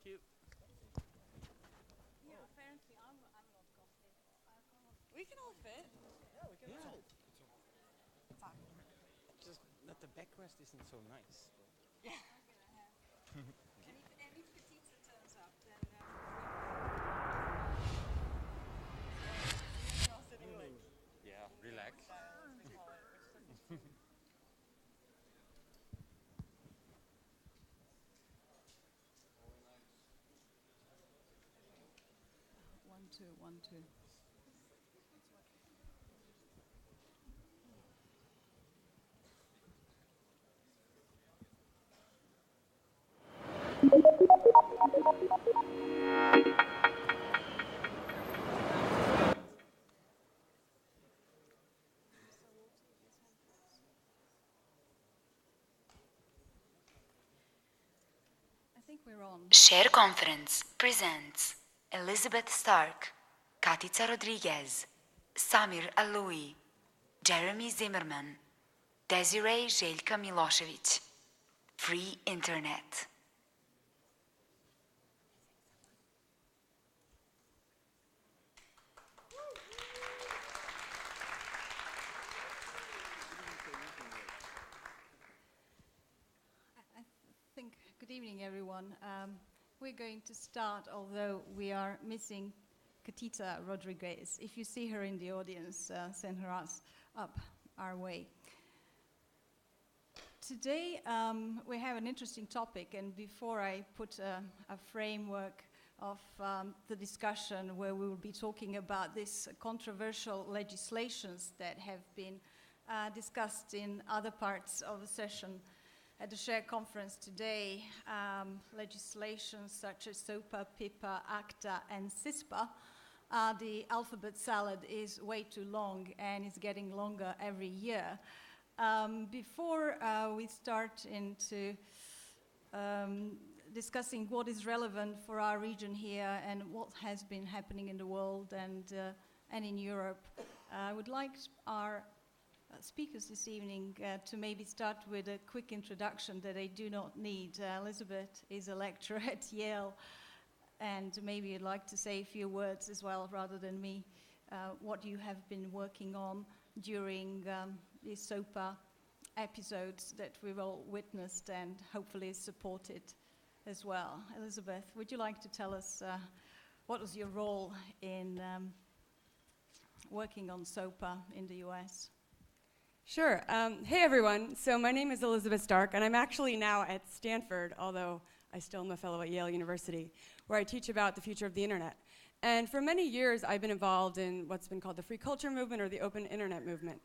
Thank you. Yeah, apparently I'm not complete. We can all fit. Yeah, we can all. Just that the backrest isn't so nice. Yeah. And if Katitza turns up, then you're all sitting like. Yeah, relax. One, two, one, two. I think we're on. Share Conference presents Elizabeth Stark, Katitza Rodriguez, Samir Alloui, Jeremie Zimmermann, Desiree Željka Milošević. Freeinternet. Good evening, everyone. We're going to start, although we are missing Katitza Rodriguez. If you see her in the audience, send her up our way. Today, we have an interesting topic, and before I put a framework of the discussion where we will be talking about these controversial legislations that have been discussed in other parts of the session, at the SHARE conference today, legislations such as SOPA, PIPA, ACTA, and CISPA, the alphabet salad is way too long and is getting longer every year. Before we start into discussing what is relevant for our region here and what has been happening in the world and in Europe, I would like our speakers this evening to maybe start with a quick introduction that I do not need. Elizabeth is a lecturer at Yale, and maybe you'd like to say a few words as well, rather than me, what you have been working on during these SOPA episodes that we've all witnessed and hopefully supported as well. Elizabeth, would you like to tell us what was your role in working on SOPA in the US? Sure. Hey, everyone. So my name is Elizabeth Stark, and I'm actually now at Stanford, although I still am a fellow at Yale University, where I teach about the future of the internet. And for many years, I've been involved in what's been called the free culture movement or the open internet movement.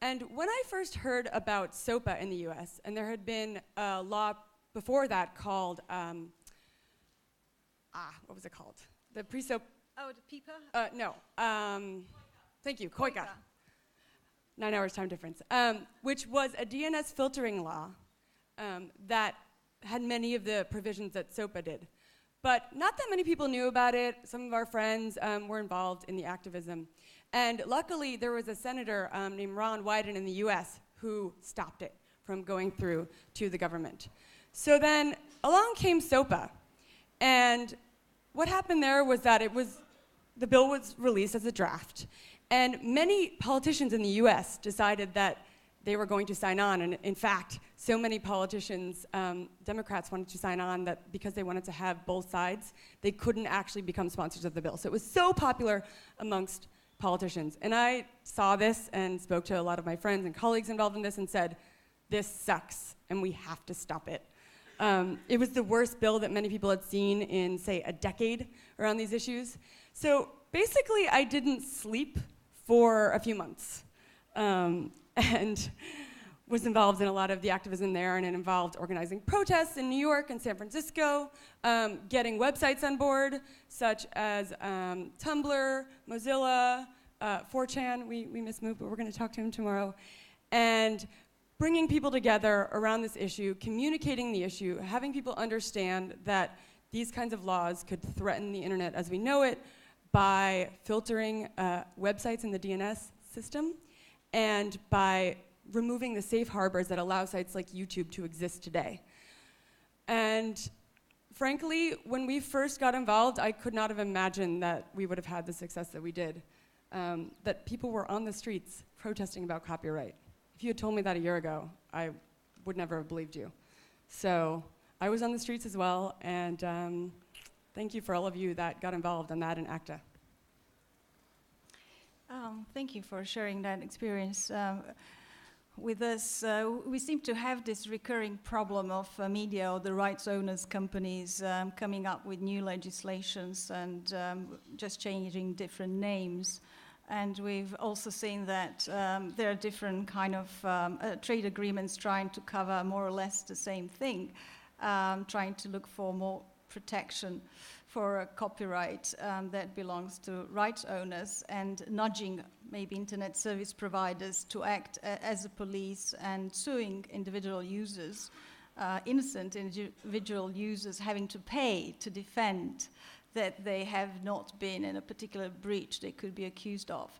And when I first heard about SOPA in the US, and there had been a law before that called, what was it called? The pre-SOPA. Oh, the PIPA? No. Thank you, COICA. 9 hours time difference, which was a DNS filtering law that had many of the provisions that SOPA did. But not that many people knew about it. Some of our friends were involved in the activism. And luckily, there was a senator named Ron Wyden in the US who stopped it from going through to the government. So then along came SOPA. And what happened there was that the bill was released as a draft. And many politicians in the US decided that they were going to sign on. And in fact, so many politicians, Democrats wanted to sign on that because they wanted to have both sides, they couldn't actually become sponsors of the bill. So it was so popular amongst politicians. And I saw this and spoke to a lot of my friends and colleagues involved in this and said, this sucks and we have to stop it. It was the worst bill that many people had seen in, say, a decade around these issues. So basically, I didn't sleep for a few months and was involved in a lot of the activism there, and it involved organizing protests in New York and San Francisco, getting websites on board, such as Tumblr, Mozilla, 4chan. We miss Moot, but we're going to talk to him tomorrow. And bringing people together around this issue, communicating the issue, having people understand that these kinds of laws could threaten the internet as we know it, by filtering websites in the DNS system and by removing the safe harbors that allow sites like YouTube to exist today. And frankly, when we first got involved, I could not have imagined that we would have had the success that we did. That people were on the streets protesting about copyright. If you had told me that a year ago, I would never have believed you. So I was on the streets as well, and thank you for all of you that got involved in that in ACTA. Thank you for sharing that experience with us. We seem to have this recurring problem of media or the rights owners companies coming up with new legislations and just changing different names. And we've also seen that there are different kind of trade agreements trying to cover more or less the same thing, trying to look for more protection for a copyright that belongs to rights owners and nudging maybe internet service providers to act as a police and suing individual users, innocent individual users having to pay to defend that they have not been in a particular breach they could be accused of.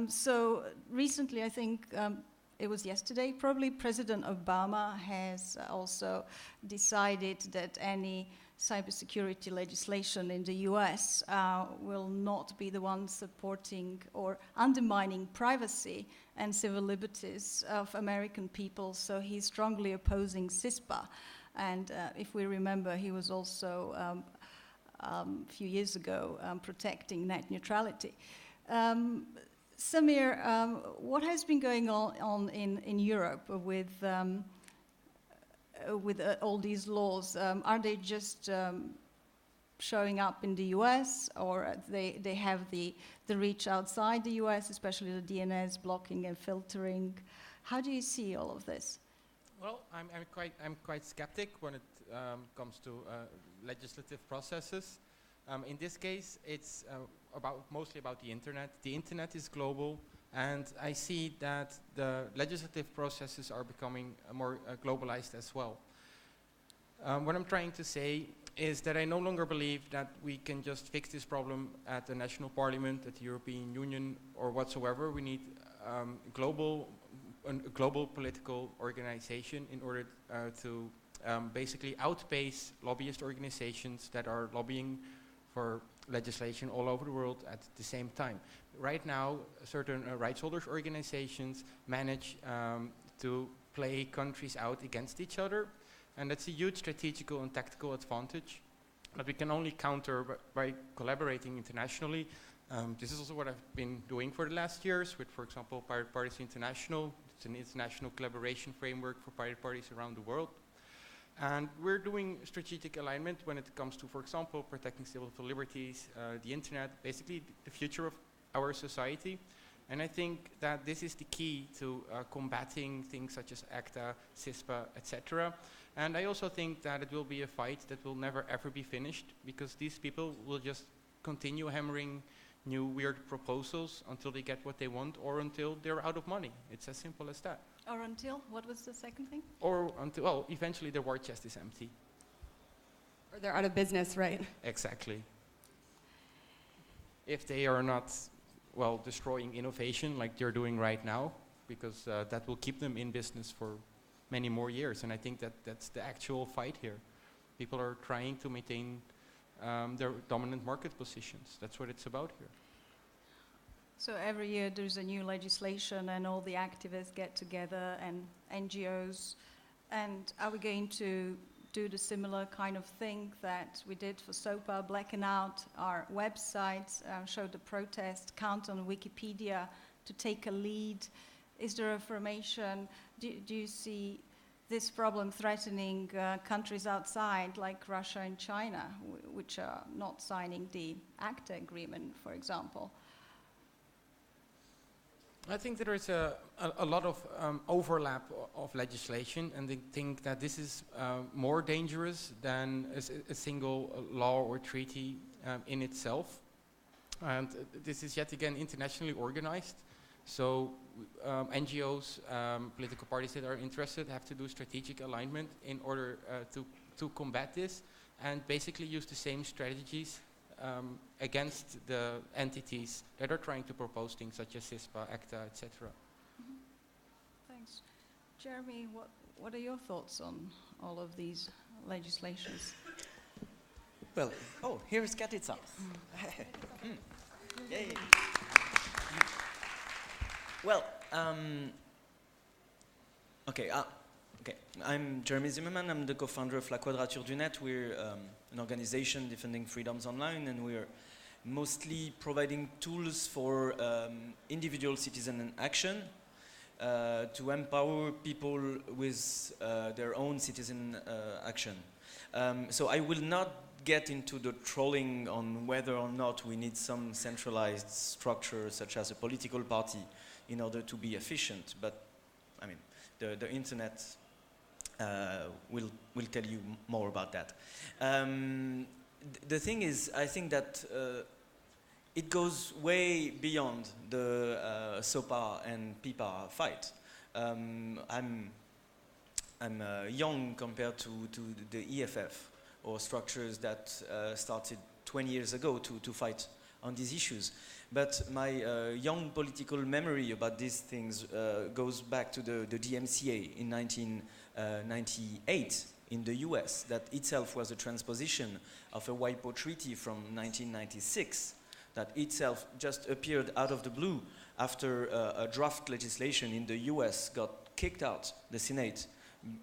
So recently, I think it was yesterday, probably President Obama has also decided that any cybersecurity legislation in the US will not be the one supporting or undermining privacy and civil liberties of American people, so he's strongly opposing CISPA. And if we remember, he was also a few years ago protecting net neutrality. Samir, what has been going on in Europe with all these laws? Are they just showing up in the US, or they have the reach outside the US, especially the DNS blocking and filtering? How do you see all of this? Well, I'm quite skeptic when it comes to legislative processes. In this case, it's mostly about the internet. The internet is global, and I see that the legislative processes are becoming more globalized as well. What I'm trying to say is that I no longer believe that we can just fix this problem at the national parliament, at the European Union, or whatsoever. We need a global political organization in order to basically outpace lobbyist organizations that are lobbying for legislation all over the world at the same time. Right now, certain rights holders organizations manage to play countries out against each other, and that's a huge strategical and tactical advantage that we can only counter by collaborating internationally. This is also what I've been doing for the last years with, for example, Pirate Parties International. It's an international collaboration framework for pirate parties around the world. And we're doing strategic alignment when it comes to, for example, protecting civil liberties, the internet, basically the future of our society. And I think that this is the key to combating things such as ACTA, CISPA, etc. And I also think that it will be a fight that will never ever be finished, because these people will just continue hammering new weird proposals until they get what they want, or until they're out of money. It's as simple as that. Or until, what was the second thing? Or until, well, eventually their war chest is empty. Or they're out of business, right? Exactly. If they are not, well, destroying innovation like they're doing right now, because that will keep them in business for many more years. And I think that that's the actual fight here. People are trying to maintain their dominant market positions. That's what it's about here. So every year there's a new legislation and all the activists get together and NGOs. And are we going to do the similar kind of thing that we did for SOPA, blacken out our websites, show the protest, count on Wikipedia to take a lead? Is there a formation? Do you see this problem threatening countries outside like Russia and China, which are not signing the ACTA agreement, for example? I think there is a lot of overlap of legislation, and I think that this is more dangerous than a single law or treaty in itself. And this is yet again internationally organized. So NGOs, political parties that are interested have to do strategic alignment in order to combat this, and basically use the same strategies against the entities that are trying to propose things such as CISPA, ACTA, etc. Thanks. Jeremie, what are your thoughts on all of these legislations? Well, oh, here's Katitza. Yay. Well, okay, I'm Jeremie Zimmermann. I'm the co-founder of La Quadrature du Net. We're an organization defending freedoms online, and we're mostly providing tools for individual citizen action to empower people with their own citizen action. So I will not get into the trolling on whether or not we need some centralized structure such as a political party in order to be efficient, but I mean, the internet will tell you more about that. The thing is, I think that it goes way beyond the SOPA and PIPA fight. I'm young compared to the EFF or structures that started 20 years ago to fight on these issues. But my young political memory about these things goes back to the DMCA in 1998 in the US, that itself was a transposition of a WIPO treaty from 1996, that itself just appeared out of the blue after a draft legislation in the US got kicked out the Senate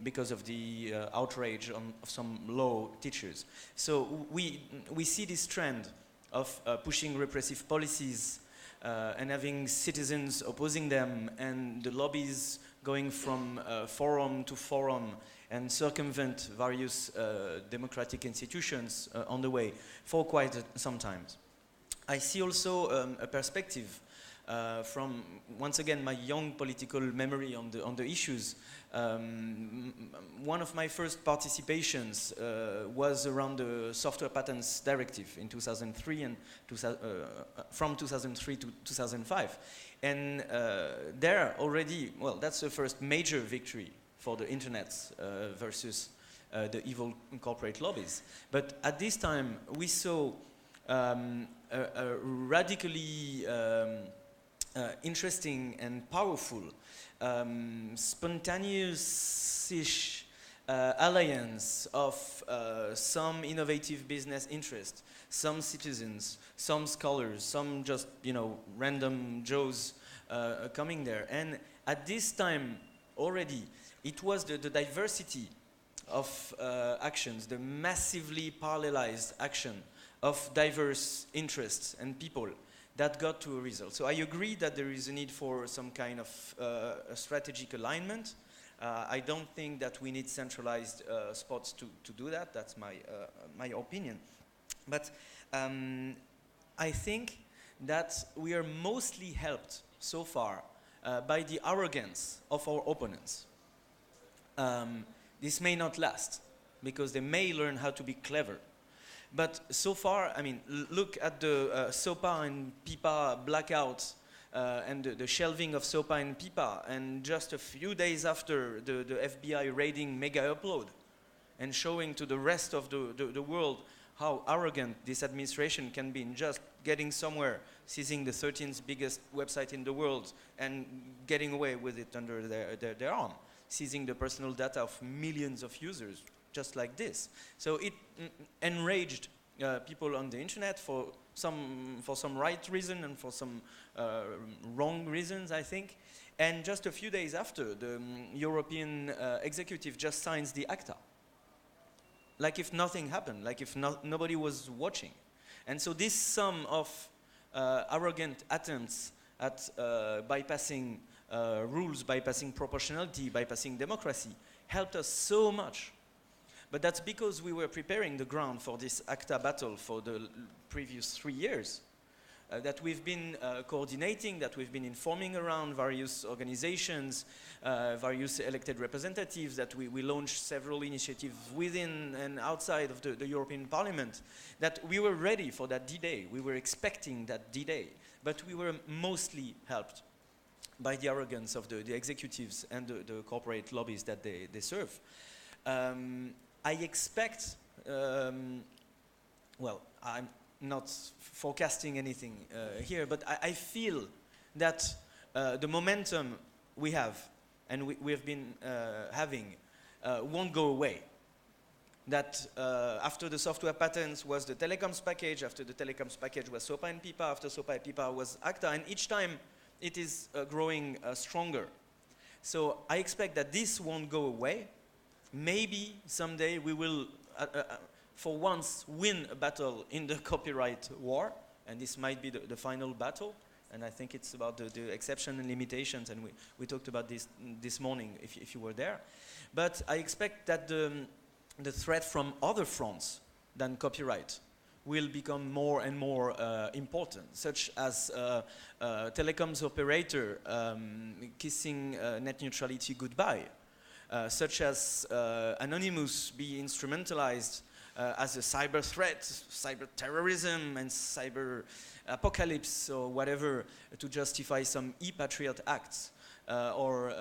because of the outrage of some law teachers. So we see this trend of pushing repressive policies and having citizens opposing them, and the lobbies going from forum to forum and circumvent various democratic institutions on the way for quite some time. I see also a perspective from, once again, my young political memory on the issues. One of my first participations was around the Software Patents Directive in 2003 and from 2003 to 2005. And there already, well, that's the first major victory for the internet versus the evil corporate lobbies. But at this time, we saw a radically interesting and powerful spontaneous-ish alliance of some innovative business interests, some citizens, some scholars, some just, you know, random Joes coming there. And at this time already, it was the diversity of actions, the massively parallelized action of diverse interests and people that got to a result. So I agree that there is a need for some kind of a strategic alignment. I don't think that we need centralized spots to do that. That's my opinion. But I think that we are mostly helped so far by the arrogance of our opponents. This may not last, because they may learn how to be clever. But so far, I mean, look at the SOPA and PIPA blackouts and the shelving of SOPA and PIPA, and just a few days after the FBI raiding Mega Upload and showing to the rest of the world how arrogant this administration can be in just getting somewhere, seizing the 13th biggest website in the world and getting away with it under their arm, seizing the personal data of millions of users, just like this. So it enraged people on the internet for some right reason and for some wrong reasons, I think. And just a few days after, the European executive just signs the ACTA, like if nothing happened, like if nobody was watching. And so this sum of arrogant attempts at bypassing rules, bypassing proportionality, bypassing democracy, helped us so much. But that's because we were preparing the ground for this ACTA battle for the previous 3 years. That we've been coordinating, that we've been informing around various organizations, various elected representatives, that we launched several initiatives within and outside of the European Parliament, that we were ready for that D-Day. We were expecting that D-Day, but we were mostly helped by the arrogance of the executives and the corporate lobbies that they serve. I expect, well, I'm not forecasting anything here, but I feel that the momentum we have and we have been having won't go away. that after the software patents was the telecoms package, after the telecoms package was SOPA and PIPA, after SOPA and PIPA was ACTA, and each time it is growing stronger. So I expect that this won't go away. Maybe someday we will, for once, win a battle in the copyright war, and this might be the final battle. And I think it's about the exception and limitations, and we talked about this morning if you were there. But I expect that the threat from other fronts than copyright will become more and more important, such as telecoms operator kissing net neutrality goodbye, such as Anonymous be instrumentalized as a cyber threat, cyber terrorism, and cyber apocalypse or whatever to justify some e-patriot acts. Or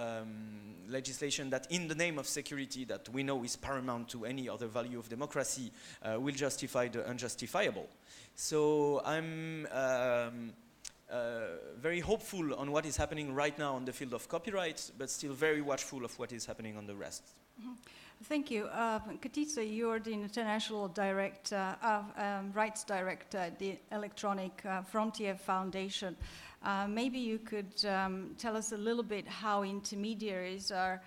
legislation that in the name of security that we know is paramount to any other value of democracy will justify the unjustifiable. So I'm very hopeful on what is happening right now on the field of copyright, but still very watchful of what is happening on the rest. Mm-hmm. Thank you. Katitza, you're the International Director, Rights Director at the Electronic Frontier Foundation. Maybe you could tell us a little bit how intermediaries are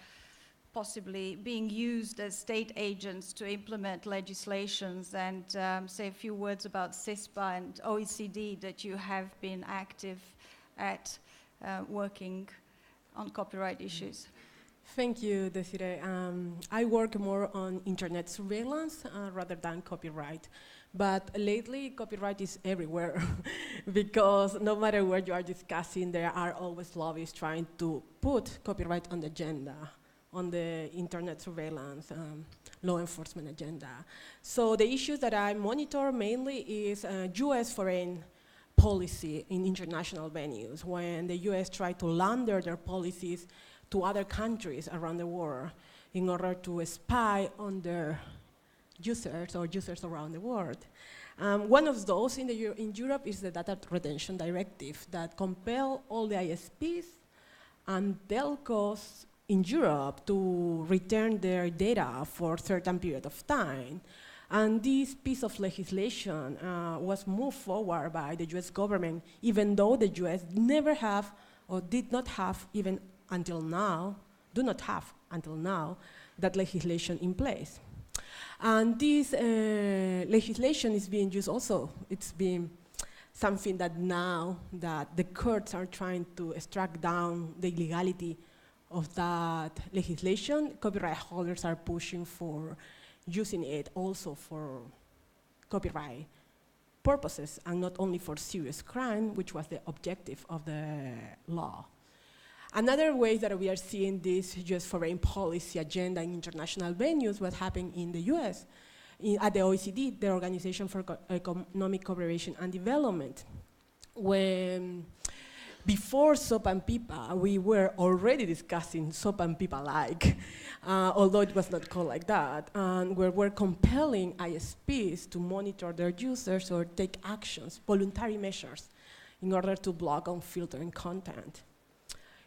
possibly being used as state agents to implement legislations, and say a few words about CISPA and OECD that you have been active at working on copyright issues. Thank you, Desiree. I work more on internet surveillance rather than copyright. But lately, copyright is everywhere because no matter what you are discussing, there are always lobbyists trying to put copyright on the agenda, on the internet surveillance, law enforcement agenda. So the issues that I monitor mainly is US foreign policy in international venues, when the US try to launder their policies to other countries around the world in order to spy on their users or users around the world. One of those in Europe is the Data Retention Directive that compel all the ISPs and telcos in Europe to return their data for a certain period of time. And this piece of legislation was moved forward by the US government, even though the US never have or did not have even until now, do not have until now, that legislation in place. And this legislation is being used also. It's been something that now that the courts are trying to extract down the illegality of that legislation, copyright holders are pushing for using it also for copyright purposes and not only for serious crime, which was the objective of the law. Another way that we are seeing this US foreign policy agenda in international venues, what happened in the US, at the OECD, the Organization for Economic Cooperation and Development. When before SOPA and PIPA, we were already discussing SOPA and PIPA-like, although it was not called like that, and we were compelling ISPs to monitor their users or take actions, voluntary measures, in order to block and filter content.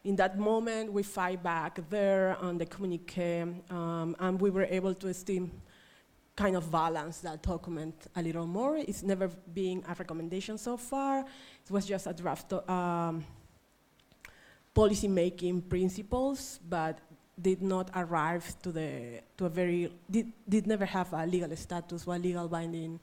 In that moment, we fight back there on the communique, and we were able to still kind of balance that document a little more. It's never been a recommendation so far. It was just a draft policy-making principles, but did not arrive did never have a legal status or a legal binding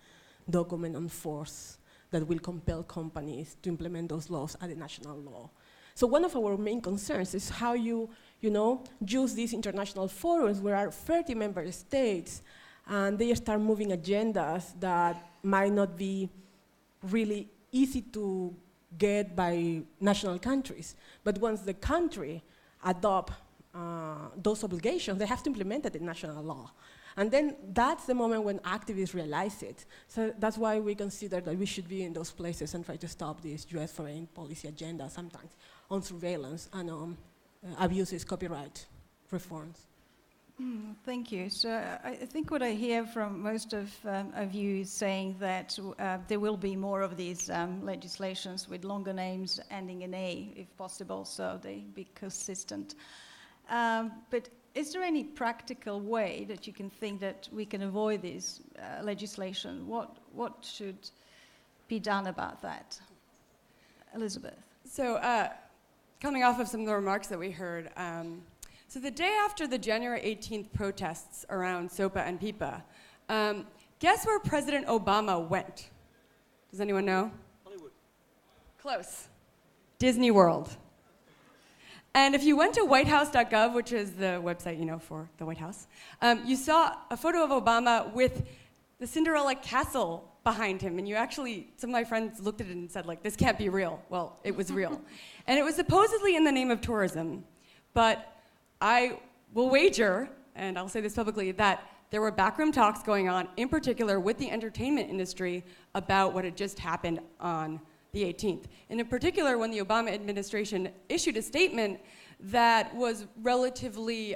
document on force that will compel companies to implement those laws at the national law. So one of our main concerns is how you use these international forums where are 30 member states and they start moving agendas that might not be really easy to get by national countries. But once the country adopt those obligations, they have to implement it in national law. And then that's the moment when activists realize it. So that's why we consider that we should be in those places and try to stop this US foreign policy agenda sometimes on surveillance and on abuses, copyright reforms. Thank you. So I think what I hear from most of you is saying that there will be more of these legislations with longer names ending in A, if possible, so they be consistent. But is there any practical way that you can think that we can avoid this legislation? What should be done about that? Elizabeth. So, coming off of some of the remarks that we heard, so the day after the January 18th protests around SOPA and PIPA, guess where President Obama went? Does anyone know? Hollywood. Close. Disney World. And if you went to whitehouse.gov, which is the website, you know, for the White House, you saw a photo of Obama with the Cinderella castle behind him. And you actually, some of my friends looked at it and said, like, this can't be real. Well, it was real. And it was supposedly in the name of tourism. But I will wager, and I'll say this publicly, that there were backroom talks going on, in particular with the entertainment industry, about what had just happened on the 18th. And in particular, when the Obama administration issued a statement that was relatively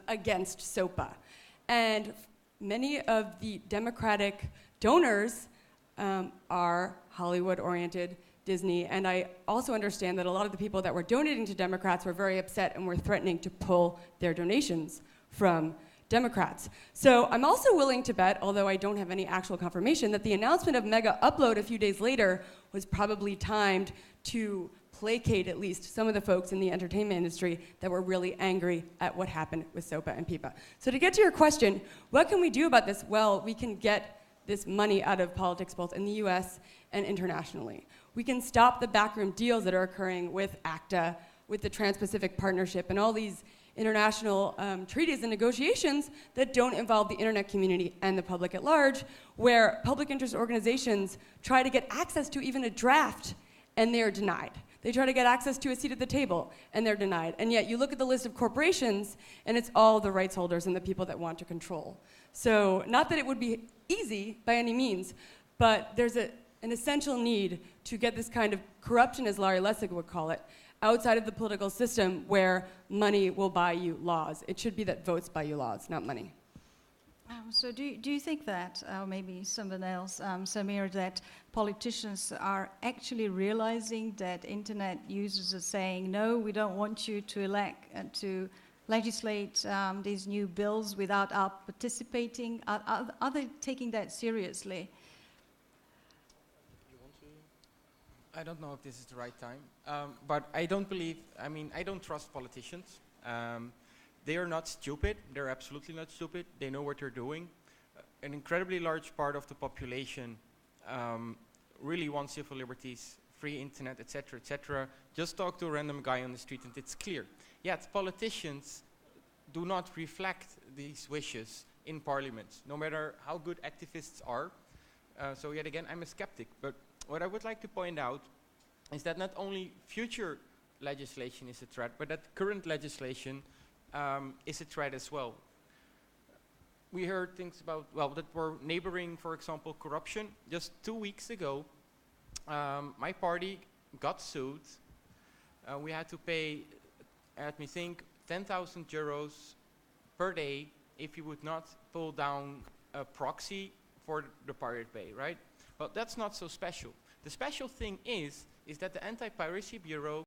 against SOPA. And many of the Democratic donors are Hollywood-oriented, Disney, and I also understand that a lot of the people that were donating to Democrats were very upset and were threatening to pull their donations from Democrats. So I'm also willing to bet, although I don't have any actual confirmation, that the announcement of Mega Upload a few days later was probably timed to placate at least some of the folks in the entertainment industry that were really angry at what happened with SOPA and PIPA. So to get to your question, what can we do about this? Well, we can get this money out of politics both in the US and internationally. We can stop the backroom deals that are occurring with ACTA, with the Trans-Pacific Partnership, and all these international treaties and negotiations that don't involve the internet community and the public at large, where public interest organizations try to get access to even a draft and they're denied. They try to get access to a seat at the table and they're denied. And yet you look at the list of corporations and it's all the rights holders and the people that want to control. So not that it would be easy by any means, but there's an essential need to get this kind of corruption, as Larry Lessig would call it, outside of the political system where money will buy you laws. It should be that votes buy you laws, not money. So do you think that, maybe someone else, Samir, that politicians are actually realizing that internet users are saying, no, we don't want you to legislate these new bills without our participating? Are they taking that seriously? I don't know if this is the right time, but I don't trust politicians. They are not stupid. They're absolutely not stupid. They know what they're doing. An incredibly large part of the population really wants civil liberties, free internet, etc., etc. Just talk to a random guy on the street and it's clear. Yet politicians do not reflect these wishes in parliament, no matter how good activists are. So yet again, I'm a skeptic. But what I would like to point out is that not only future legislation is a threat, but that current legislation is a threat as well. We heard things about, well, that were neighboring, for example, corruption. Just 2 weeks ago, my party got sued. We had to pay, let me think, 10,000 euros per day if you would not pull down a proxy for the Pirate Bay, right? But that's not so special. The special thing is that the Anti-Piracy Bureau